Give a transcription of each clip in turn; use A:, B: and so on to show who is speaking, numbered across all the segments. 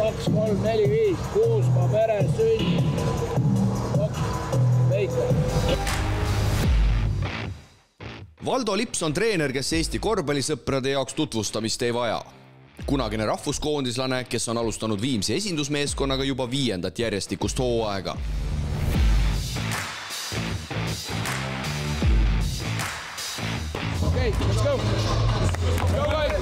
A: 2, 3, 4, 5, Kuusma, Mere, Sünd, Veiko.
B: Valdo Lips on treener, kes Eesti korvpallisõprade jaoks tutvustamist ei vaja. Kunagine rahvuskoondislane, kes on alustanud Viimsi esindusmeeskonnaga juba 5. järjestikust hooaega.
A: Okay, let's go. Go, guys.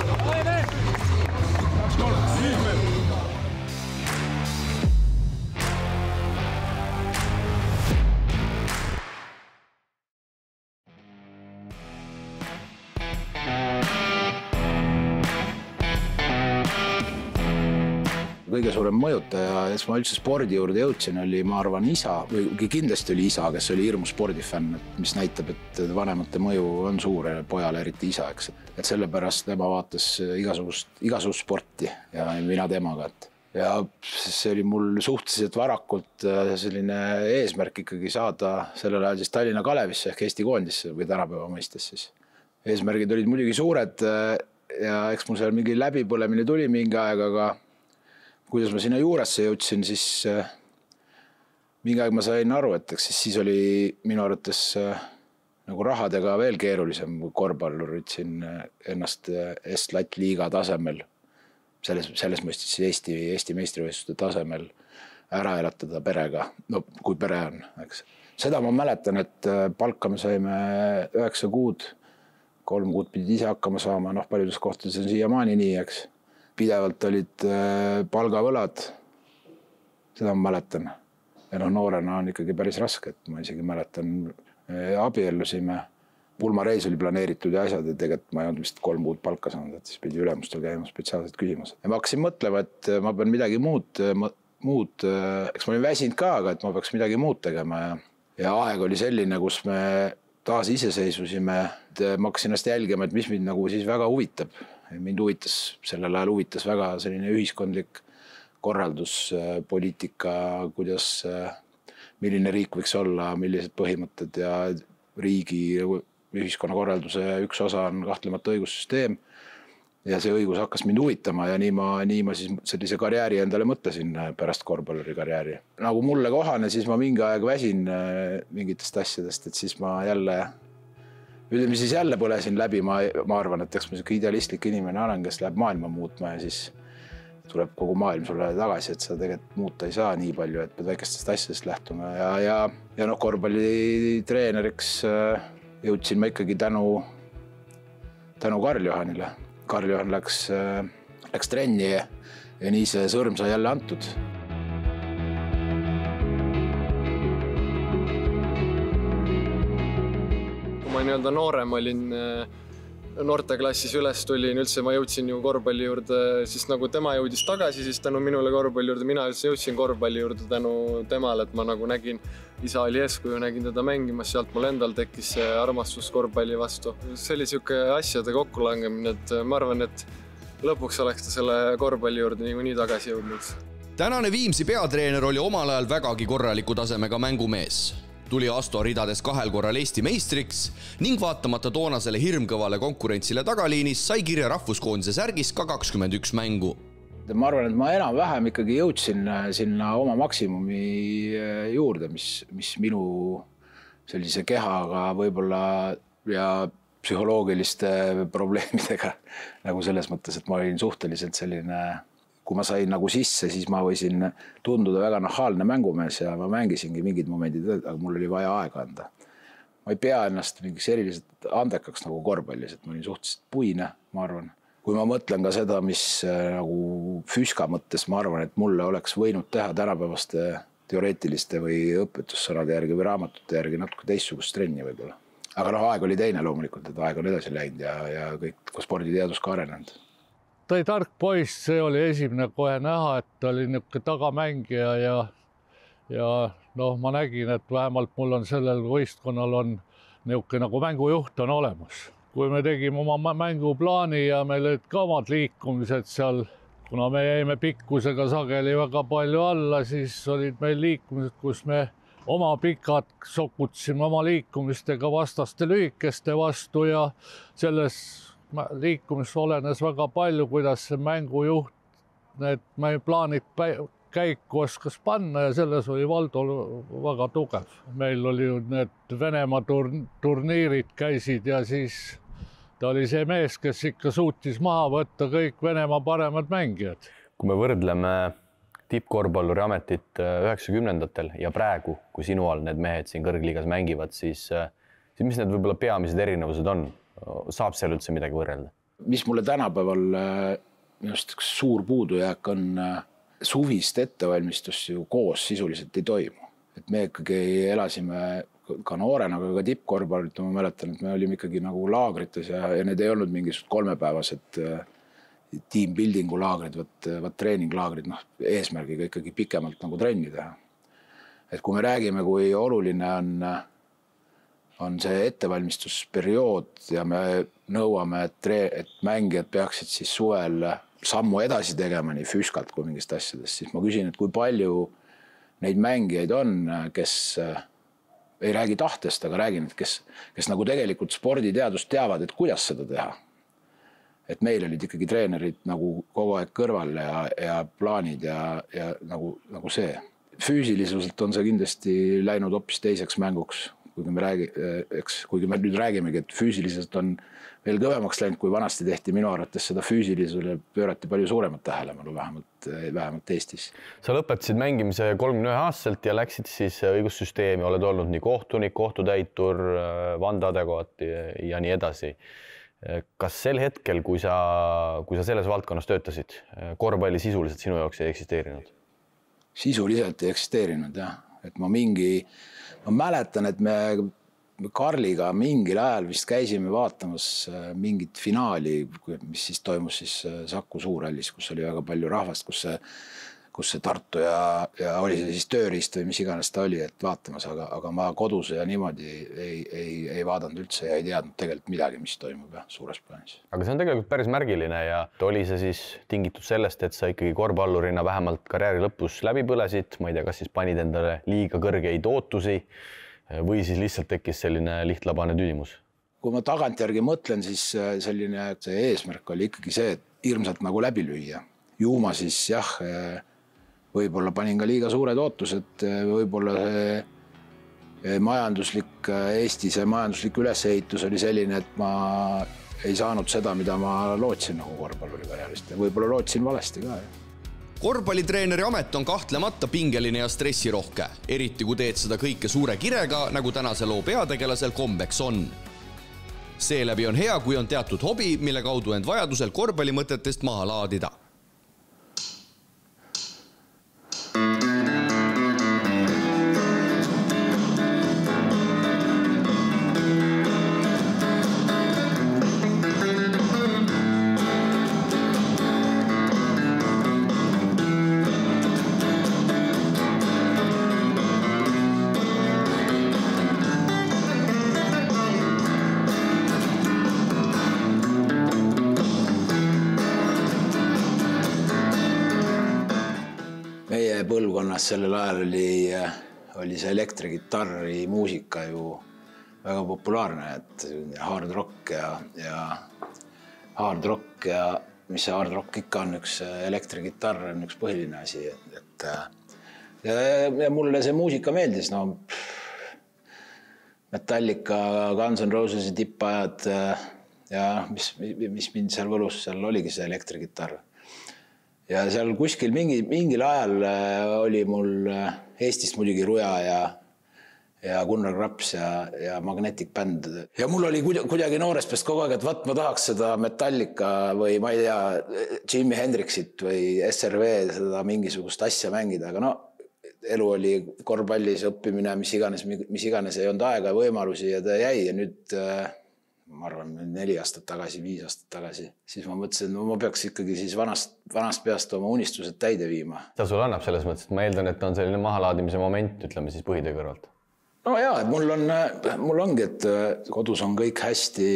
C: Kõige suurem mõjutaja, et ma üldse spordi juurde jõudsin, oli, ma arvan, isa, või kindlasti oli isa, kes oli hirmu spordifänn, mis näitab, et vanemate mõju on suur pojale, eriti isa, eks. Et sellepärast tema vaatas igasugust sporti ja mina temaga. Ja see oli mul suhteliselt varakult selline eesmärk ikkagi saada sellel ajal siis Tallinna Kalevisse ehk Eesti koondisse või tänapäeva mõistes siis. Eesmärgid olid muidugi suured ja eks mul seal mingi läbipõlemine tuli mingi aeg, aga kuidas ma sinna juuresse jõudsin, siis mingi aeg ma sain aru, et siis oli minu arvates nagu rahadega veel keerulisem korvpallur, ütlesin ennast Est-Lat-liiga tasemel, selles mõistes Eesti meistrivõistluste tasemel ära elatada perega, no kui pere on, eks. Seda ma mäletan, et palka me saime 9 kuud, 3 kuud pidid ise hakkama saama, paljudes kohtades on siiamaani nii, eks. Pidevalt olid palgavõlad, seda ma mäletan. Ja noorena on ikkagi päris raske, et ma isegi mäletan, abiellusime. Pulmareis oli planeeritud ja asjad, ja tegelikult ma ei olnud vist 3 kuud palka saanud, et siis pidi ülemustel käima spetsiaalselt küsimus. Ja ma hakkasin mõtlema, et ma pean midagi muud, eks ma olin väsinud ka, aga et ma peaks midagi muud tegema. Ja aeg oli selline, kus me taas iseseisvusime, et ma hakkasin ennast jälgima, et mis mind nagu siis väga huvitab. Mind sellel ajal huvitas väga selline ühiskondlik korraldus, poliitika, milline riik võiks olla, millised põhimõtted ja riigi ühiskonnakorralduse üks osa on kahtlemata õigussüsteem. Ja see õigus hakkas mind huvitama ja nii ma siis sellise karjääri endale mõtlesin pärast korvpalluri karjääri. Nagu mulle kohane, siis ma mingi aeg väsin mingitest asjadest, et siis ma jälle põlesin läbi, ma arvan, et eks ma selline idealistlik inimene olen, kes läheb maailma muutma ja siis tuleb kogu maailm sulle tagasi, et sa tegelikult muuta ei saa nii palju, et pead väikestest asjadest lähtuma. Ja korvpallitreeneriks jõudsin ma ikkagi tänu Karl Johanile. Karl Johan läks trenni ja nii see sõrm sai jälle antud.
D: Ma noorem olin noorteklassis üles tulin, üldse ma jõudsin ju korvpalli juurde, siis nagu tema jõudis tagasi, siis tänu minule korvpalli juurde, mina üldse jõudsin korvpalli juurde tänu temale, et ma nagu nägin, isa oli eeskuju, nägin teda mängimas, sealt mul endal tekkis see armastus korvpalli vastu. See oli siuke asjade kokkulangemine, et ma arvan, et lõpuks oleks ta selle korvpalli juurde nii tagasi jõudnud.
B: Tänane Viimsi peatreener oli omal ajal vägagi korraliku tasemega mängumees. Tuli Asto ridades 2 korral Eesti meistriks ning vaatamata toonasele hirmkõvale konkurentsile tagaliinis sai kirja rahvuskoondise särgis ka 21 mängu.
C: Ma arvan, et ma enam-vähem ikkagi jõudsin sinna oma maksimumi juurde, mis minu sellise kehaga võib-olla ja psühholoogiliste probleemidega nagu selles mõttes, et ma olin suhteliselt selline. Kui ma sain nagu sisse, siis ma võisin tunduda väga nahaalne mängumees ja ma mängisingi mingid momendid, aga mul oli vaja aega anda. Ma ei pea ennast mingiks eriliselt andekaks nagu korvpallis, et ma olin suhteliselt puine, ma arvan. Kui ma mõtlen ka seda, mis nagu füüska mõttes, ma arvan, et mulle oleks võinud teha tänapäevaste teoreetiliste või õpetussõnade järgi või raamatute järgi natuke teistsugust trenni võib-olla. Aga aeg oli teine loomulikult, et aeg on edasi läinud ja kõik sporditeadus ka arenenud.
E: Ta oli tark poiss, see oli esimene kohe näha, et ta oli niisugune tagamängija ja ma nägin, et vähemalt mul on sellel võistkonnal on niisugune nagu mängujuht on olemas. Kui me tegime oma mänguplaani ja meil olid ka omad liikumised seal, kuna me jäime pikkusega sageli väga palju alla, siis olid meil liikumised, kus me oma pikad sokutsime oma liikumistega vastaste lühikeste vastu ja selles liikumis olenes väga palju, kuidas see mängujuht need meie plaanid käiku oskas panna ja selles oli Valdo väga tugev. Meil oli ju need Venemaa turniirid käisid ja siis ta oli see mees, kes ikka suutis maha võtta kõik Venemaa paremad mängijad.
F: Kui me võrdleme tippkorvpalluri ametit 90-ndatel ja praegu, kui sinu all need mehed siin kõrgliigas mängivad, siis mis need võib-olla peamised erinevused on? Saab seal üldse midagi võrrelda?
C: Mis mulle tänapäeval minust üks suur puudujääk on suvist ettevalmistust ju koos sisuliselt ei toimu. Et me ikkagi elasime ka noorena, aga ka tippkorvpallit, ma mäletan, et me olime ikkagi nagu laagrites ja need ei olnud mingisugused 3-päevased teambuildingu laagrid, treeninglaagrid, eesmärgiga ikkagi pikemalt nagu trenni teha. Et kui me räägime, kui oluline on see ettevalmistusperiood ja me nõuame, et mängijad peaksid siis suvel sammu edasi tegema nii füüskalt kui mingist asjadest, siis ma küsin, et kui palju neid mängijaid on, kes ei räägi tahtest, aga räägin, et kes nagu tegelikult sporditeadust teavad, et kuidas seda teha. Et meil olid ikkagi treenerid nagu kogu aeg kõrval ja plaanid ja nagu see. Füüsilisuselt on see kindlasti läinud hoopis teiseks mänguks, kuigi me nüüd räägimegi, et füüsiliselt on veel kõvemaks läinud, kui vanasti tehti minu arvates seda füüsilisele pöörati palju suuremat tähelepanu, vähemalt Eestis.
F: Sa lõpetasid mängimise 31-aastaselt ja läksid siis õigussüsteemi, oled olnud nii kohtunik, kohtutäitur, vandeadvokaat ja nii edasi. Kas sel hetkel, kui sa selles valdkonnas töötasid, korvpalli sisuliselt sinu jaoks ei eksisteerinud?
C: Sisuliselt ei eksisteerinud, jah. Et ma mäletan, et me Karliga mingil ajal vist käisime vaatamas mingit finaali, mis siis toimus siis Saku Suurhallis, kus oli väga palju rahvast, kus see Tartu ja oli see siis tööriist või mis iganes ta oli, et vaatamas, aga ma kodus ja niimoodi ei vaadanud üldse ja ei teadnud tegelikult midagi, mis toimub suures plaanis. Aga
F: see on tegelikult päris märgiline ja oli see siis tingitud sellest, et sa ikkagi korvpallurina vähemalt karjääri lõpus läbi põlesid, ma ei tea, kas siis panid endale liiga kõrgeid ootusi või siis lihtsalt tekkis selline lihtlabane tüüdimus?
C: Kui ma tagantjärgi mõtlen, siis see eesmärk oli ikkagi see, et hirmsalt nagu läbi lüüa. Ju ma siis jah, võib-olla panin ka liiga suured ootused, võib-olla Eesti majanduslik ülesehitus oli selline, et ma ei saanud seda, mida ma lootsin nagu korvpalluri karjäärist ja võib-olla lootsin valesti ka.
B: Korvpallitreeneri amet on kahtlemata pingeline ja stressirohke, eriti kui teed seda kõike suure kirega, nagu tänase loo peategelasel kombeks on. Seeläbi on hea, kui on teatud hobi, mille kaudu end vajadusel korvpallimõtetest maha laadida.
C: Põlvkonnas sellel ajal oli see elektrigitarri muusika ju väga populaarne, et hard rock ja mis see hard rock ikka on, üks elektrigitarr on üks põhiline asi. Ja mulle see muusika meeldis, Metallica, Guns N' Roses tippajad ja mis mind seal võlus, seal oligi see elektrigitarr. Ja seal kuskil mingil ajal oli mul Eestist muidugi Ruja ja Gunnar Graps ja Magnetic Band. Ja mul oli kuidagi noorest peast kogu aeg, et ma tahaks seda Metallica või ma ei tea, Jimi Hendrixit või SRV seda mingisugust asja mängida, aga elu oli korvpallis õppimine, mis iganes ei olnud aega ja võimalusi ja ta jäi ja nüüd ma arvan 4 aastat tagasi, 5 aastat tagasi, siis ma mõtlesin, et ma peaks ikkagi siis vanast peast oma unistused täide viima.
F: Mida sul annab selles mõttes, et ma eeldan, et on selline mahalaadimise moment, ütleme siis põhitöö kõrvalt?
C: No jaa, mul ongi, et kodus on kõik hästi,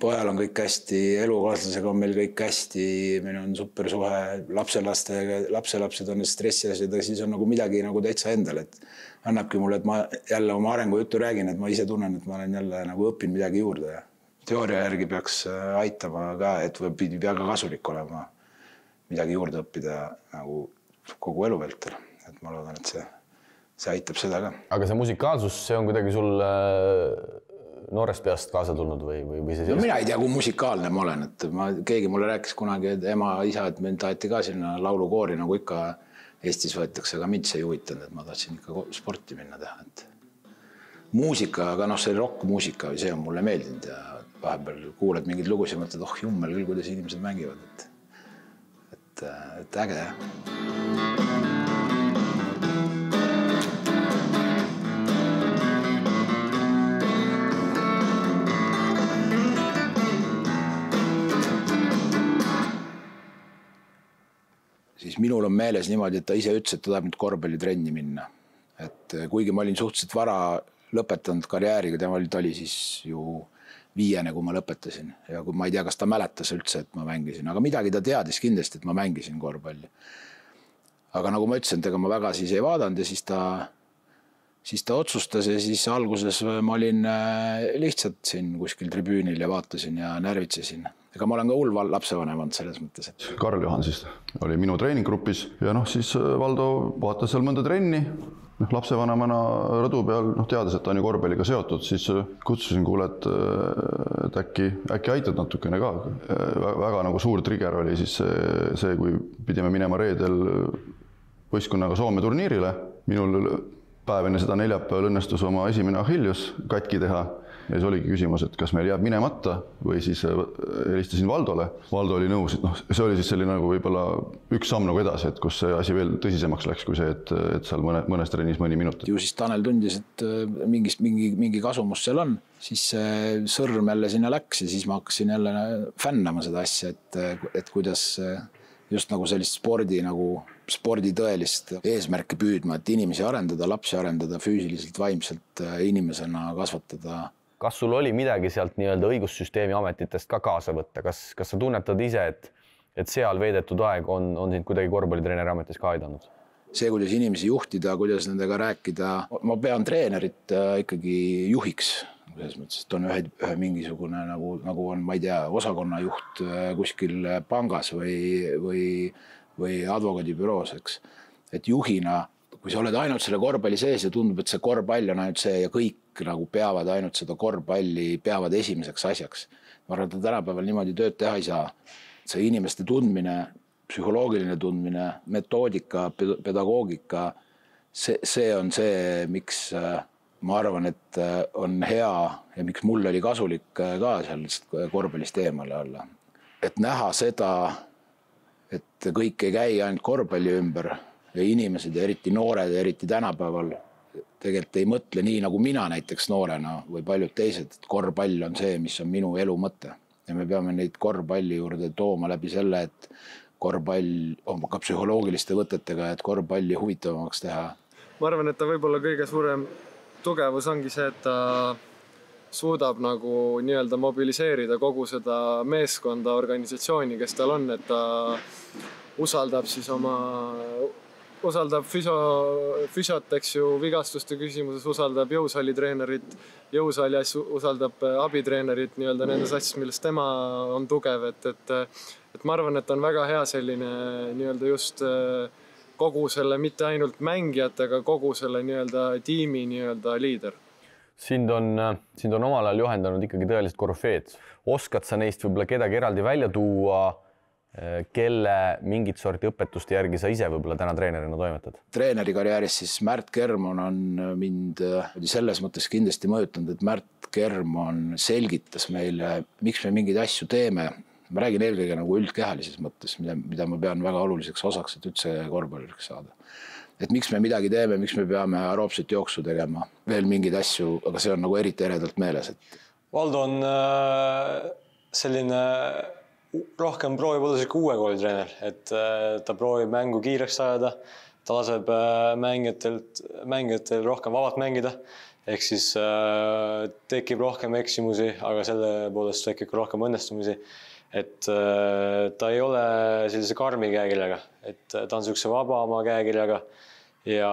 C: pojal on kõik hästi, elukaaslasega on meil kõik hästi, meil on super suhe, lapselapsed on stressilased, siis on nagu midagi nagu täitsa endal, et annabki mulle, et ma jälle oma arengu juttu räägin, et ma ise tunnen, et ma olen jälle nagu õppin midagi juurde. Teooria järgi peaks aitama ka, et pidi väga kasulik olema. midagi juurde õppida nagu kogu elu vältel. Et ma loodan, et see aitab seda ka.
F: Aga see musikaalsus, see on kuidagi sul noorest peast kaasa tulnud või see?
C: No mina ei tea, kui musikaalne ma olen. Et keegi mulle rääkis kunagi, et ema, isa, et mind taheti ka sinna laulukoori, nagu ikka Eestis võetakse, aga mind see ei huvitanud, et ma tahtsin ikka sporti minna teha. Et muusika, aga see rock-muusika, see on mulle meeldinud ja vahepeal kuuled mingeid lugusid ja mõtled, jummel küll, kuidas inimesed mängivad. Et äge, jah. Siis minul on meeles niimoodi, et ta ise ütles, et ta tahab nüüd korvpallitrenni minna. Et kuigi ma olin suhteliselt vara lõpetanud karjääriga, ta oli siis ju 5, kui ma lõpetasin. Ja kui ma ei tea, kas ta mäletas üldse, et ma mängisin. Aga midagi ta teadis kindlasti, et ma mängisin korvpalli. Aga nagu ma ütlesin, ega ma väga siis ei vaadanud ja siis ta otsustas ja siis alguses ma olin lihtsalt siin kuskil tribüünil ja vaatasin ja närvitsesin. Ega ma olen ka hull lapsevanemand selles mõttes.
G: Karl Johan siis oli minu treeninggrupis ja siis Valdo vaatas seal mõnda trenni. Lapsevanemana rõdu peal, teades, et ta on ju korvpalliga seotud, siis kutsusin, kuule, et äkki aitad natukene ka. Väga nagu suur trigger oli siis see, kui pidime minema reedel võistkonnaga Soome turniirile. Minul päev enne seda neljapäeval õnnestus oma esimene Achilles katki teha. Ja siis oligi küsimus, et kas meil jääb minemata või siis helistasin Valdole. Valdo oli nõus, et see oli siis selline nagu võib-olla üks samm nagu edasi, et kus see asi veel tõsisemaks läks kui see, et seal mõnes trennis mõni minut. Ju siis Tanel tundis, et mingi kasumus seal on, siis sõrm jälle sinna läks ja siis ma hakkasin jälle fännama seda asja, et kuidas just nagu sellist spordi tõelist eesmärke püüdma, et inimesi arendada, lapsi arendada, füüsiliselt, vaimselt inimesena kasvatada.
F: Kas sul oli midagi sealt nii-öelda õigussüsteemi ametitest ka kaasa võtta? Kas sa tunnetad ise, et seal veedetud aeg on sind kuidagi korvpallitreeneri ametis ka aidanud?
C: See, kuidas inimesi juhtida, kuidas nendega rääkida. Ma pean treenerit ikkagi juhiks. Selles mõttes, et on ühe mingisugune nagu on, ma ei tea, osakonnajuht kuskil pangas või advokaadibüroos, eks. Et juhina, kui sa oled ainult selle korvpalli sees ja tundub, et see korvpall on ainult see ja kõik nagu peavad ainult seda korvpalli, peavad esimeseks asjaks. Ma arvan, et tänapäeval niimoodi tööd teha ei saa. See inimeste tundmine, psühholoogiline tundmine, metoodika, pedagoogika, see on see, miks ma arvan, et on hea ja miks mul oli kasulik ka sellest korvpallist eemale olla. Et näha seda, et kõik ei käi ainult korvpalli ümber ja inimesed, eriti noored, eriti tänapäeval, tegelikult ei mõtle nii nagu mina näiteks noorena või paljud teised, et korvpall on see, mis on minu elu mõte. Ja me peame neid korvpalli juurde tooma läbi selle, et korvpall on ka psühholoogiliste võtetega, et korvpalli huvitavamaks teha.
D: Ma arvan, et ta võib-olla kõige suurem tugevus ongi see, et ta suudab nagu nii-öelda mobiliseerida kogu seda meeskonda, organisatsiooni, kes tal on, et ta usaldab siis usaldab füsiot, eks ju, vigastuste küsimuses, usaldab jõusaali treenerit, jõusaali asju, usaldab abitreenerit nii-öelda nendes asjades, milles tema on tugev, et ma arvan, et on väga hea selline nii-öelda just kogu selle, mitte ainult mängijat, aga kogu selle nii-öelda tiimi nii-öelda liider.
F: Sind on omal ajal juhendanud ikkagi tõeliselt korvfeed. Oskad sa neist võib-olla kedagi eraldi välja tuua, kelle mingit sorti õpetuste järgi sa ise võib-olla täna treenerina toimetad? Treeneri
C: karjääris siis Märt Kermon on mind selles mõttes kindlasti mõjutanud, et Märt Kermon selgitas meile, miks me mingeid asju teeme. Ma räägin eelkõige nagu üldkehalises mõttes, mida ma pean väga oluliseks osaks, et üldse korvpalluriks saada. Et miks me midagi teeme, miks me peame aeroobset jooksu tegema, veel mingeid asju, aga see on nagu eriti eredalt meeles.
H: Valdo on selline rohkem proovib olla selline uue kooli treener, et ta proovib mängu kiireks ajada, ta laseb mängijatel rohkem vabalt mängida, ehk siis tekib rohkem eksimusi, aga selle poolest tekib rohkem õnnestumisi. Et ta ei ole sellise karmi käekirjaga, et ta on sellise vaba oma käekirjaga ja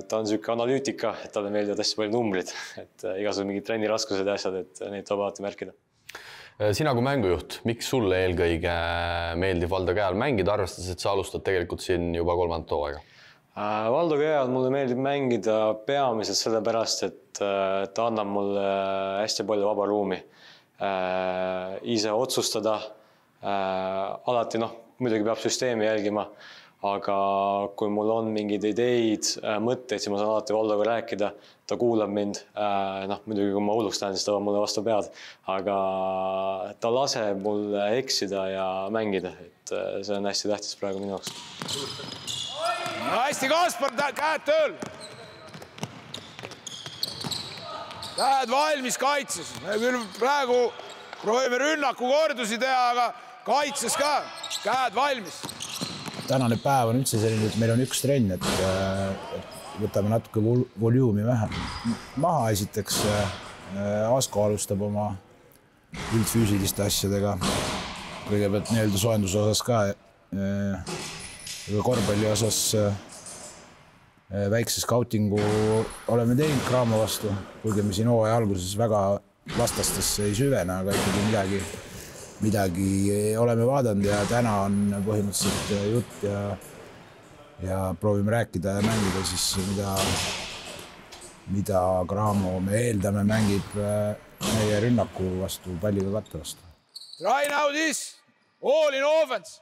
H: ta on selline analüütika, et talle meeldivad hästi palju numbrid, et igasugused mingid trenniraskused ja asjad, et neid tuleb alati märkida.
F: Sina kui mängujuht, miks sulle eelkõige meeldib Valdo Käe all mängida, arvestades, et sa alustad tegelikult siin juba 3. hooaega?
H: Valdo Käe all mulle meeldib mängida peamiselt sellepärast, et ta annab mulle hästi palju vaba ruumi. Ise otsustada, alati muidugi peab süsteemi jälgima, aga kui mul on mingeid ideid, mõtteid, siis ma saan alati Valdoga rääkida, ta kuulab mind, muidugi kui ma hulluks lähen, siis ta mulle vastu pead, aga ta laseb mul eksida ja mängida, et see on hästi tähtis praegu minu jaoks.
A: Hästi Kaspar, käed tööl! Käed valmis kaitses. Me küll praegu proovime rünnaku kordusi teha, aga kaitses ka. Käed valmis.
C: Tänane päev on üldse selline, et meil on üks trenn, et võtame natuke volüümi maha. Esiteks Asko alustab oma üldfüüsiliste asjadega. Kõigepealt nii-öelda soenduse osas ka. Korvpalli osas väikse scoutingu oleme teinud Cramo vastu. Kuigi me siin hooaja alguses väga vastastesse ei süvene, aga ikkagi midagi oleme vaadanud ja täna on põhimõtteliselt jutt ja proovime rääkida ja mängida siis, mida Cramo me eeldame mängib meie rünnaku vastu, palliga katte vastu.
A: Try now this, all in offense.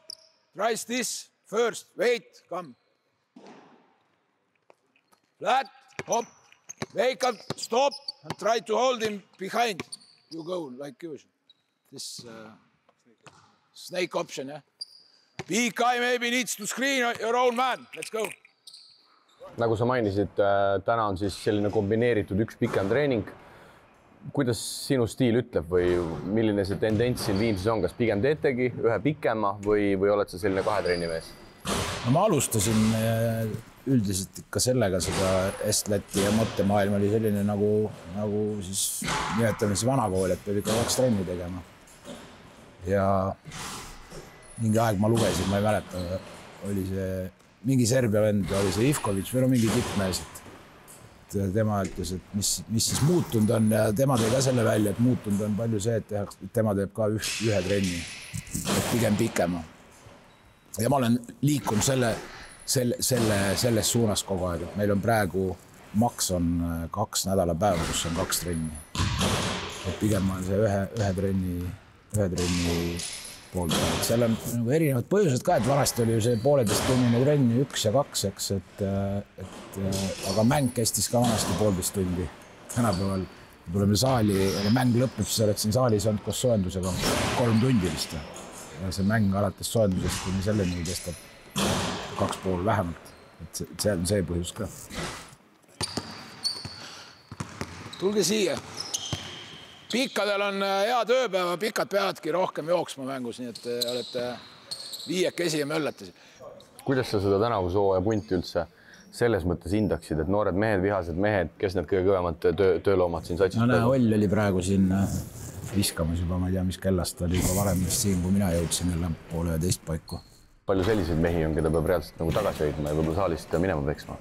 A: Try this first, wait, come. Flat, hop, wake up, stop and try to hold him behind. You go like usual. This snake option, yeah? Big guy maybe needs to screen your own man. Let's go.
F: Nagu sa mainisid, täna on siis selline kombineeritud üks pikem treening. Kuidas sinu stiil ütleb või milline see tendents siin Viimsis on? Kas pigem teetegi ühe pikema või oled sa selline 2 trenni mees?
C: No, ma alustasin üldiselt ikka sellega seda Est-Läti ja mõttemaailm oli selline nagu siis nimetame siis vanakool, et peab ikka 2 trenni tegema. Ja mingi aeg ma lugesin, ma ei mäleta, oli see mingi Serbia vend, oli see Ivkovic või mingi tippmees, et tema ütles, et mis siis muutunud on ja tema tõi ka selle välja, et muutunud on palju see, et tema teeb ka ühe trenni, et pigem pikema. Ja ma olen liikunud selles suunas kogu aeg, et meil on praegu maks on 2 nädalapäeva, kus on 2 trenni. Et pigem on see ühe trenni poolda. Seal on erinevad põhjused ka, et vanasti oli ju see 1,5-tunnine trenni 1 ja 2, eks, aga mäng kestis ka vanasti 1,5 tundi. Tänapäeval tuleme saali, aga mäng lõpeb, siis oled siin saalis olnud koos soendusega 3 tundi vist. Ja see mäng alates soendusest kuni selleni kestab 2,5 vähemalt. Et see on see põhjus ka.
A: Tulge siia. Pikkadel on hea tööpäeva, pikad peavadki rohkem jooksma mängus, nii et olete 5 ja möllate.
F: Kuidas sa seda tänavuse hooaja punti üldse selles mõttes hindaksid, et noored mehed, vihased mehed, kes need kõige kõvemad tööloomad siin satsis?
C: No näe, Oll oli praegu siin viskamas juba, ma ei tea, mis kellast oli juba varem siin, kui mina jõudsin jälle 10:30 paiku.
F: Palju selliseid mehi on, keda peab reaalselt nagu tagasi hoidma ja võib-olla saalist minema peksma?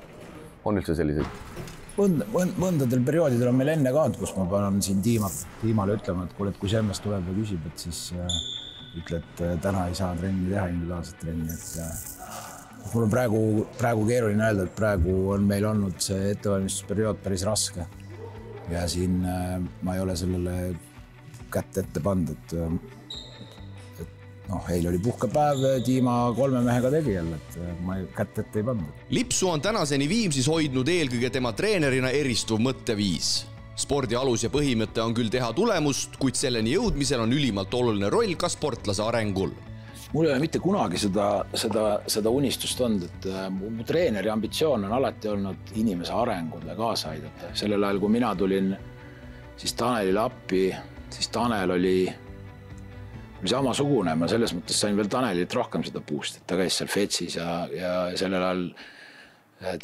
F: On üldse selliseid?
C: Mõndadel perioodidel on meil enne ka, kus ma panen siin tiimale ütlema, et kuule, et kui see ennast tuleb ja küsib, et siis ütle, et täna ei saa trenni teha, individuaalset trenni. Mul on praegu keeruline öelda, et praegu on meil olnud see ettevalmistusperiood päris raske. Ja siin ma ei ole sellele kätt ette pandud, et eil oli puhkepäev, Tiima 3 mehega tegi jälle, et ma kätt ette ei pandud.
B: Lipsu on tänaseni Viimsis hoidnud eelkõige tema treenerina eristuv mõtteviis. Spordi alus ja põhimõte on küll teha tulemust, kuid selleni jõudmisel on ülimalt oluline roll ka sportlase arengul.
C: Mul ei ole mitte kunagi seda unistust olnud, et mu treeneri ambitsioon on alati olnud inimese arengule kaasa aidata. Sellel ajal, kui mina tulin siis Tanelile appi, siis Tanel oli samasugune. Ma selles mõttes sain veel Tanelilt rohkem seda puust, et ta käis seal Fetsis ja sellel ajal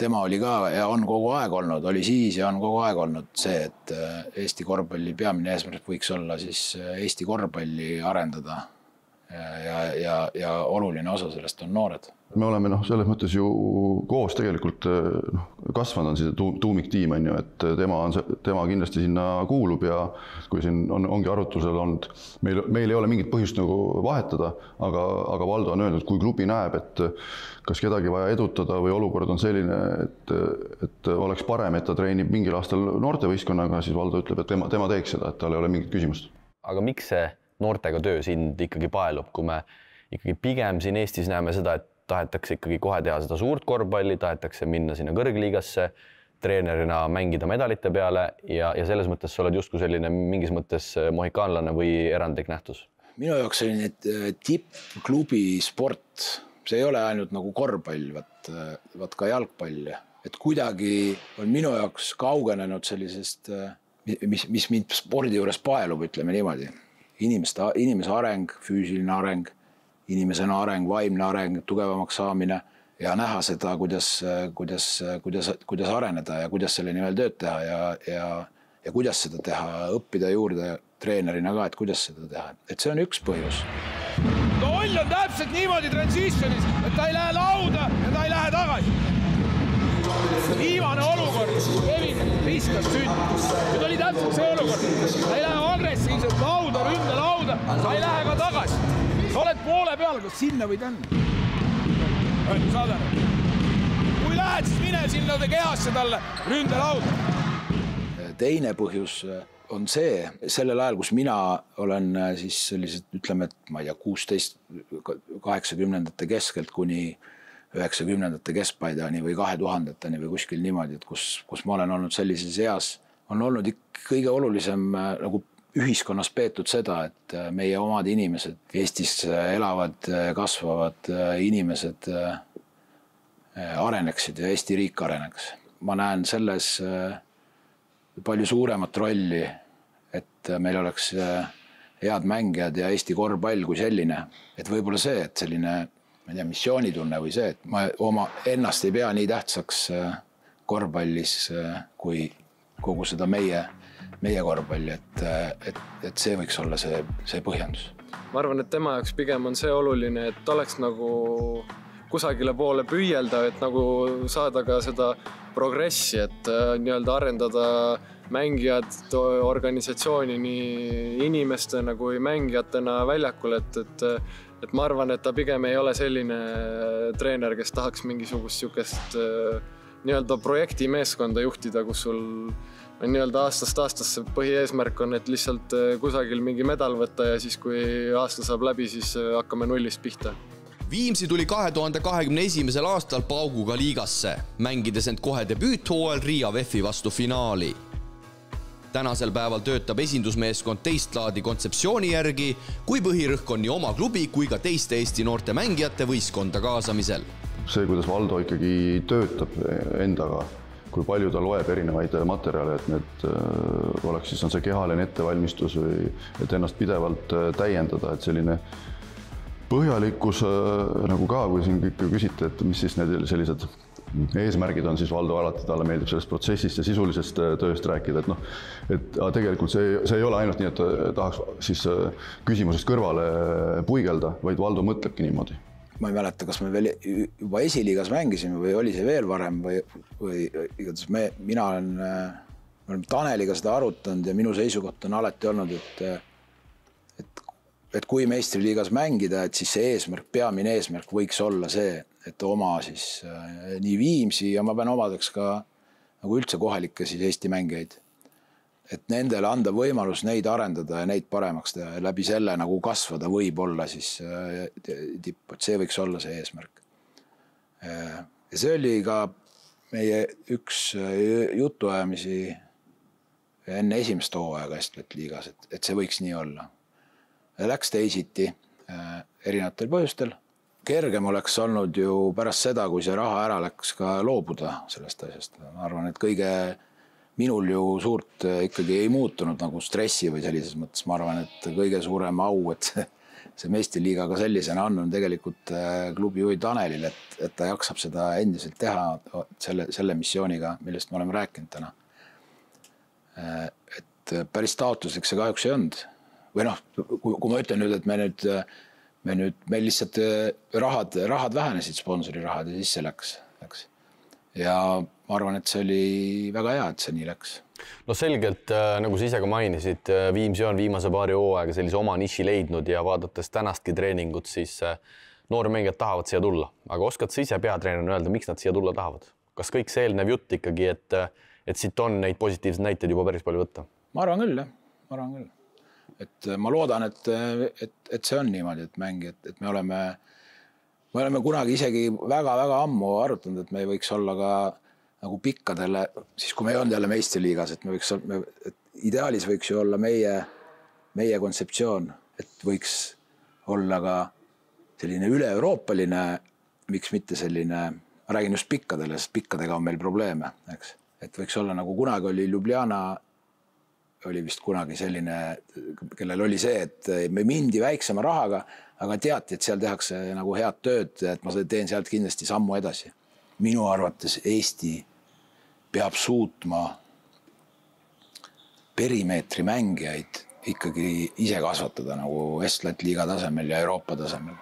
C: tema oli ka ja on kogu aeg olnud, oli siis ja on kogu aeg olnud see, et Eesti korvpalli peamine eesmärk võiks olla siis Eesti korvpalli arendada ja oluline osa sellest on noored.
G: Me oleme selles mõttes ju koos tegelikult kasvanud on see tuumiktiim, on ju, et tema kindlasti sinna kuulub ja kui siin ongi arutlusel olnud, meil ei ole mingit põhjust nagu vahetada, aga Valdo on öelnud, kui klubi näeb, et kas kedagi vaja edutada või olukord on selline, et oleks parem, et ta treenib mingil aastal noortevõistkonnaga, siis Valdo ütleb, et tema teeks seda, et tal ei ole mingit küsimust.
F: Aga miks see noortega töö sind ikkagi paelub, kui me ikkagi pigem siin Eestis näeme seda, et tahetakse ikkagi kohe teha seda suurt korvpalli, tahetakse minna sinna kõrgliigasse, treenerina mängida medalite peale ja selles mõttes sa oled justkui selline mingis mõttes mohikaanlane või erandlik nähtus?
C: Minu jaoks selline tippklubi sport, see ei ole ainult nagu korvpall, vaat ka jalgpall. Et kuidagi on minu jaoks kaugenenud sellisest, mis mind spordi juures paelub, ütleme niimoodi. Inimese areng, füüsiline areng, inimesena areng, vaimne areng, tugevamaks saamine ja näha seda, kuidas areneda ja kuidas selle nimel tööd teha ja kuidas seda teha, õppida juurde treenerina ka, et kuidas seda teha. Et see on üks põhjus.
A: Toll on täpselt niimoodi transitionis, et ta ei lähe lauda ja ta ei lähe tagasi. Viimane olukord, Kevin viskas sünd. Nüüd oli täpselt see olukord. Ta ei lähe agressiivselt lauda, ründe lauda, ta ei lähe ka tagasi. Sa oled poole peal, kas sinna või tänna? Kui lähed, siis mine sinna kehasse talle ründe lauda.
C: Teine põhjus on see, sellel ajal, kus mina olen siis sellised, ütleme, et ma ei tea, 80-ndate keskelt kuni 90-ndate keskpaidani või 2000-tani või kuskil niimoodi, et kus ma olen olnud sellises eas, on olnud kõige olulisem nagu ühiskonnas peetud seda, et meie omad inimesed, Eestis elavad, kasvavad inimesed areneksid ja Eesti riik areneks. Ma näen selles palju suuremat rolli, et meil oleks head mängijad ja Eesti korvpall kui selline. Et võib-olla see, et selline ma ei tea, missioonitunne või see, et ma ennast ei pea nii tähtsaks korvpallis kui kogu seda meie korvpalli, et see võiks olla see põhjendus.
D: Ma arvan, et tema jaoks pigem on see oluline, et oleks nagu kusagile poole püüelda, et nagu saada ka seda progressi, et nii-öelda arendada mängijad organisatsiooni nii inimestena kui mängijatena väljakul, et ma arvan, et ta pigem ei ole selline treener, kes tahaks mingisugust sükest nii-öelda projekti meeskonda juhtida, kus sul on nii-öelda aastast aastasse põhieesmärk on, et lihtsalt kusagil mingi medal võtta ja siis, kui aasta saab läbi, siis hakkame nullist pihta.
B: Viimsi tuli 2021. aastal pauguga liigasse, mängides end kohe debüüthooajal Riia VEF-i vastu finaali. Tänasel päeval töötab esindusmeeskond teist laadi kontseptsiooni järgi, kui põhirõhk on nii oma klubi kui ka teiste Eesti noorte mängijate võistkonda kaasamisel.
G: See, kuidas Valdo ikkagi töötab endaga, kui palju ta loeb erinevaid materjale, et need oleks siis on see kehaline ettevalmistus või et ennast pidevalt täiendada, et selline põhjalikkus nagu ka, kui siin küsite, et mis siis need sellised eesmärgid on, siis Valdo alati talle meeldib sellest protsessist ja sisulisest tööst rääkida, et tegelikult see ei ole ainult nii, et tahaks siis küsimusest kõrvale puigelda, vaid Valdo mõtlebki niimoodi.
C: Ma ei mäleta, kas me veel juba esiliigas mängisime või oli see veel varem või igatahes mina olen Taneliga seda arutanud ja minu seisukoht on alati olnud, et kui meistriliigas mängida, et siis see eesmärk, peamine eesmärk võiks olla see, et oma siis nii Viimsi ja ma pean omadeks ka nagu üldse kohalikke siis Eesti mängijaid. Et nendele anda võimalus neid arendada ja neid paremaks teha ja läbi selle nagu kasvada võib olla siis tipp, et see võiks olla see eesmärk. Ja see oli ka meie üks jutuajamisi enne esimest hooaega Estvet liigas, et see võiks nii olla. Läks teisiti erinevatel põhjustel. Kergem oleks olnud ju pärast seda, kui see raha ära läks ka loobuda sellest asjast. Ma arvan, et minul ju suurt ikkagi ei muutunud nagu stressi või sellises mõttes. Ma arvan, et kõige suurem au, et see meistriliiga ka sellisena on tegelikult klubi juhi Tanelil, et ta jaksab seda endiselt teha selle missiooniga, millest me oleme rääkinud täna. Et päris taotluslik see kahjuks ei olnud. Või kui ma ütlen nüüd, et me nüüd meil lihtsalt rahad vähenesid, sponsorirahad ja siis see läks. Ja ma arvan, et see oli väga hea, et see nii läks.
F: No selgelt, nagu sa ise ka mainisid, Viimsi on viimase paari hooaega sellise oma niši leidnud ja vaadates tänastki treeningut, siis noormängijad tahavad siia tulla. Aga oskad sa ise peatreenerina öelda, miks nad siia tulla tahavad? Kas kõik see eelnev jutt ikkagi, et siit on neid positiivseid näiteid juba päris palju võtta?
C: Ma arvan küll, jah. Ma arvan küll. Et ma loodan, et see on niimoodi, et mängi, et me oleme kunagi isegi väga-väga ammu arutanud, et me võiks olla ka nagu pikkadele, siis kui me ei olnud jälle meistriliigas, et me võiks, et ideaalis võiks ju olla meie kontseptsioon, et võiks olla ka selline üle-euroopaline, miks mitte selline, ma räägin just pikkadele, sest pikkadega on meil probleeme, eks. Et võiks olla nagu kunagi oli Ljubljana, oli vist kunagi selline, kellel oli see, et me mindi väiksema rahaga, aga teati, et seal tehakse nagu head tööd, et ma teen sealt kindlasti sammu edasi. Minu arvates Eesti peab suutma perimeetri mängijaid ikkagi ise kasvatada nagu Estlat liiga tasemel ja Euroopa tasemel.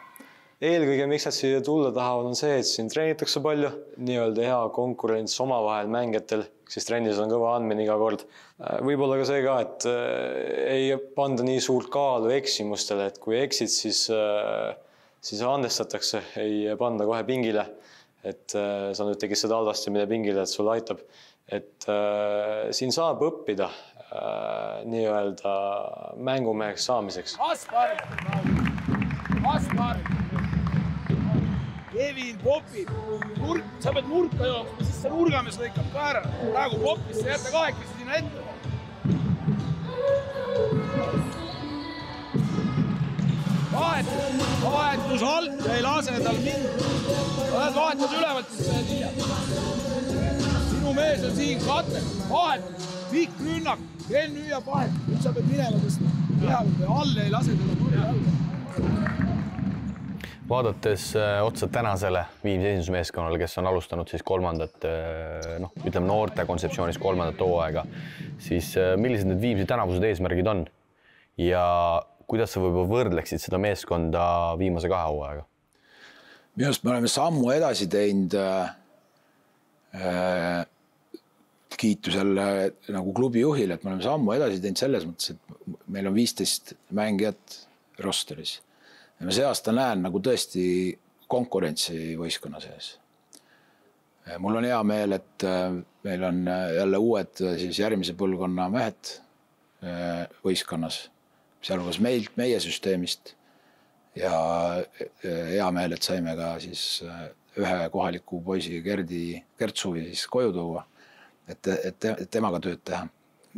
H: Eelkõige, miks nad siia tulla tahavad, on see, et siin treenitakse palju, nii-öelda hea konkurents omavahel mängijatel, siis trennis on kõva andmine iga kord. Võib-olla ka see ka, et ei panda nii suurt kaalu eksimustele, et kui eksid, siis andestatakse, ei panda kohe pingile, et sa nüüd tegid seda halvasti, mida pingile, et sulle aitab. Et siin saab õppida nii-öelda mängumeheks saamiseks.
A: Kevin popib, sa pead nurka jooksma, siis see nurgamees lõikab ka ära. Praegu popis, sa jätta kahekesi sinna ette. Vahetus alt ja ei lase tal mind. Oled vahetus ülevalt, siis sa tiia. Sinu mees on siin katel, vahetus, pikk rünnak, Ken hüüab vahetus. Nüüd sa pead minema tõsta. Alle ei lase teda mõne alla.
F: Vaadates otsa tänasele Viimsi esindusmeeskonnale, kes on alustanud siis kolmandat, ütleme noorte kontseptsioonis kolmandat hooaega, siis millised need Viimsi tänavused eesmärgid on ja kuidas sa võib-olla võrdleksid seda meeskonda viimase 2 hooaega?
C: Minu arust me oleme sammu edasi teinud kiitusel nagu klubi juhile, et me oleme sammu edasi teinud selles mõttes, et meil on 15 mängijat rosteris. Ja ma see aasta näen nagu tõesti konkurentsi võistkonna sees. Mul on hea meel, et meil on jälle uued siis järgmise põlvkonna mehed võistkonnas, sealhulgas meie süsteemist. Ja hea meel, et saime ka siis ühe kohaliku poisi Gert Suvi siis koju tuua, et temaga tööd teha.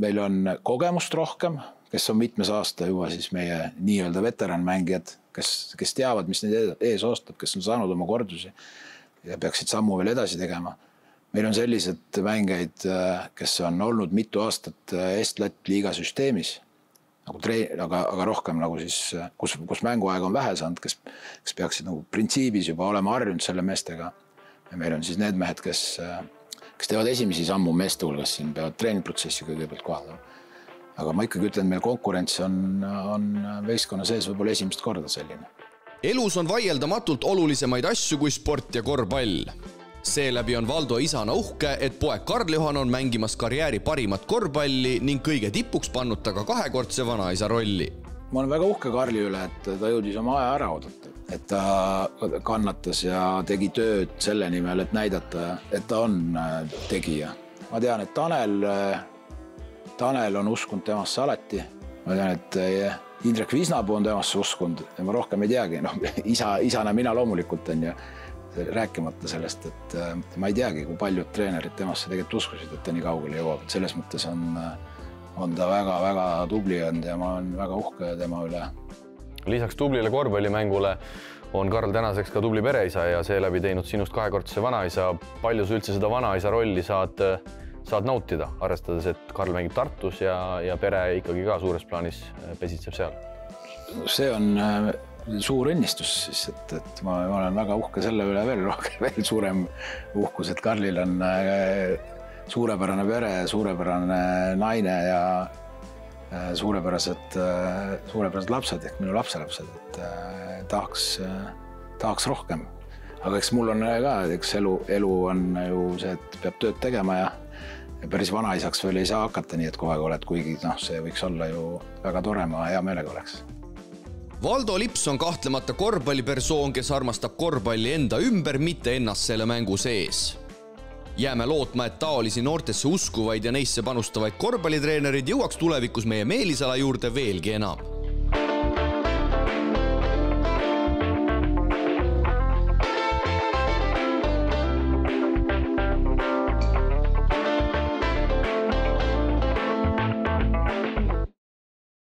C: Meil on kogemust rohkem, kes on mitmes aasta juba siis meie nii-öelda veteranmängijad, kes teavad, mis neid ees oostab, kes on saanud oma kordusi ja peaksid sammu veel edasi tegema. Meil on sellised mängijaid, kes on olnud mitu aastat Estlat liiga süsteemis, aga rohkem nagu siis, kus mänguaeg on vähe saanud, kes peaksid nagu printsiibis juba olema harjunud selle meestega. Ja meil on siis need mehed, kes teevad esimesi sammu meeste hulgas siin, peavad treeningprotsessi kõigepealt kohaldama. Aga ma ikkagi ütlen, et meil konkurents on võistkonna sees võib-olla esimest korda selline.
B: Elus on vaieldamatult olulisemaid asju kui sport ja korvpall. Seeläbi on Valdo isana uhke, et poeg Karl-Juhan on mängimas karjääri parimat korvpalli ning kõige tipuks pannud ta ka 2-kordse vanaisa rolli.
C: Ma olen väga uhke Karli üle, et ta jõudis oma aja ära oodata. Et ta kannatas ja tegi tööd selle nimel, et näidata, et ta on tegija. Ma tean, et Tanel on uskunud temasse alati. Ma tean, et Indrek Visnapuu on temasse uskunud ja ma rohkem ei teagi. Isana mina loomulikult on ja rääkimata sellest, et ma ei teagi, kui paljud treenerid temasse tegelikult uskusid, et ta nii kaugele jõuab. Selles mõttes on ta väga-väga tubli olnud ja ma olen väga uhke tema üle.
F: Lisaks tublile korvpallimängule on Karl tänaseks ka tubli pereisa ja seeläbi teinud sinust 2-kordse vanaisa. Palju sa üldse seda vanaisa rolli saad nautida, arvestades, et Karl mängib Tartus ja pere ikkagi ka suures plaanis pesitseb seal?
C: See on suur õnnistus, et ma olen väga uhke selle üle veel suurem uhkus, et Karlil on suurepärane pere, suurepärane naine suurepärased lapsed ehk minu lapselapsed, et tahaks rohkem. Aga eks mul on ka, eks elu on ju see, et peab tööd tegema ja päris vanaisaks veel ei saa hakata, nii et kogu aeg oled, kuigi see võiks olla ju väga tore, ma hea meelega oleks.
B: Valdo Lips on kahtlemata korvpallipersoon, kes armastab korvpalli enda ümber, mitte ennast selle mängu sees. Jääme lootma, et taolisi noortesse uskuvaid ja neisse panustavaid korvpallitreenerid jõuaks tulevikus meie Meelisala juurde veelgi enam.